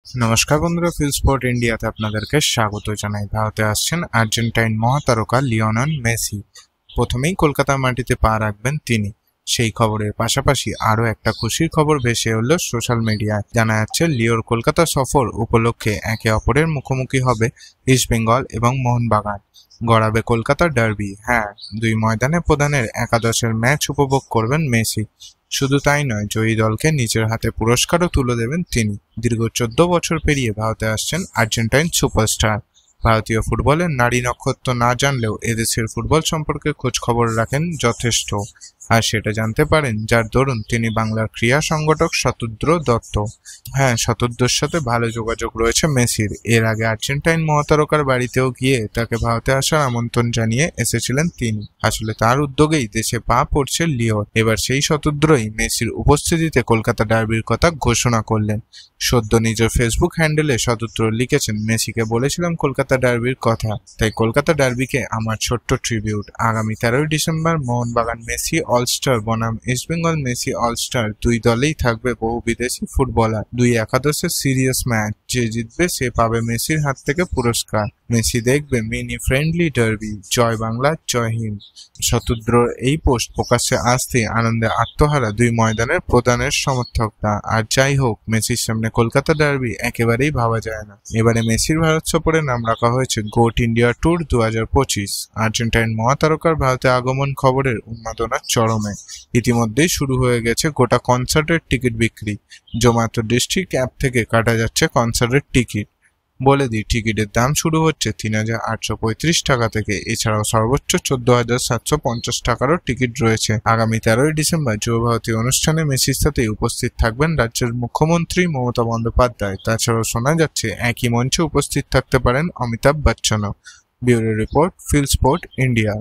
নমস্কার বন্ধুরা, feel sport ইন্ডিয়াতে আপনাদেরকে স্বাগত জানাই। ভারতে আসছেন আর্জেন্টাইন মহাতারকা লিওনেল মেসি। প্রথমেই কলকাতার মাটিতে পা রাখবেন তিনি। সেই খবরের পাশাপাশি আরও একটা খুশির খবর ভেসে এলো সোশ্যাল মিডিয়ায়। জানা যাচ্ছে লিওর কলকাতা সফর উপলক্ষে একে অপরের মুখোমুখি হবে ইস্টবেঙ্গল এবং মোহনবাগান। গড়াবে কলকাতার ডার্বি। হ্যাঁ, দুই ময়দানে প্রধানের একাদশের ম্যাচ উপভোগ করবেন মেসি। শুধু তাই নয়, জয়ী দলকে নিজের হাতে পুরস্কারও তুলে দেবেন তিনি। দীর্ঘ 14 বছর পেরিয়ে ভারতে আসছেন আর্জেন্টাইন সুপারস্টার। ভারতীয় ফুটবলের নারী নক্ষত্র না জানলেও এদেশের ফুটবল সম্পর্কে খোঁজ খবর রাখেন যথেষ্ট, আর সেটা জানতে পারেন যার দরুন তিনি বাংলার ক্রীড়া সংগঠক শতদ্র দত্ত। হ্যাঁ, শতদ্রর সাথে ভালো যোগাযোগ রয়েছে মেসির। এর আগে আর্জেন্টাইন মহাতারকার বাড়িতেও গিয়ে তাকে ভারতে আসার আমন্ত্রণ জানিয়ে এসেছিলেন তিনি। আসলে তার উদ্যোগেই দেশে পা পড়ছে লিওর। এবার সেই শতদ্রই মেসির উপস্থিতিতে কলকাতা ডার্বির কথা ঘোষণা করলেন। সদ্য নিজের ফেসবুক হ্যান্ডেলে শতদ্র লিখেছেন, মেসিকে বলেছিলাম কলকাতা ডার্বির কথা, তাই কলকাতা ডার্বিকে আমার ছোট্ট ট্রিবিউট। আগামী 13ই ডিসেম্বর মোহনবাগান মেসি অলস্টার বনাম ইস্টবেঙ্গল মেসি অলস্টার, দুই দলেই থাকবে বহু বিদেশি ফুটবলার। দুই একাদশের সিরিয়াস ম্যাচ। যে জিতবে সে পাবে মেসির হাত থেকে পুরস্কার। মেসি দেখবে মিনি ফ্রেন্ডলি ডার্বি। জয় বাংলা, জয় হিন্দ। শতদ্রর এই পোস্ট প্রকাশ্যে আসতেই আনন্দে আত্মহারা দুই ময়দানের প্রধানের সমর্থকরা। আর যাই হোক, মেসির সামনে কলকাতা ডার্বি একেবারেই ভাবা যায় না। এবারে মেসির ভারত সফরে নাম রাখা হয়েছে গোট ইন্ডিয়া ট্যুর 2025। আর্জেন্টাইন মহাতারকার ভারতে আগমন খবরের উন্মাদনা চরমে। ইতিমধ্যেই শুরু হয়ে গেছে গোটা কনসার্টের টিকিট বিক্রি। জোম্যাটো ডিস্ট্রিক্ট অ্যাপ থেকে কাটা যাচ্ছে কনসার্টের টিকিট। বলে দিই, টিকিটের দাম শুরু হচ্ছে 3,835 টাকা থেকে। এছাড়াও সর্বোচ্চ 14,750 টাকারও টিকিট রয়েছে। আগামী 13ই ডিসেম্বর যুবভারতী অনুষ্ঠানে মেসির সাথেই উপস্থিত থাকবেন রাজ্যের মুখ্যমন্ত্রী মমতা বন্দ্যোপাধ্যায়। তাছাড়াও শোনা যাচ্ছে একই মঞ্চে উপস্থিত থাকতে পারেন অমিতাভ বচ্চনও। Bureau report, feel sport India.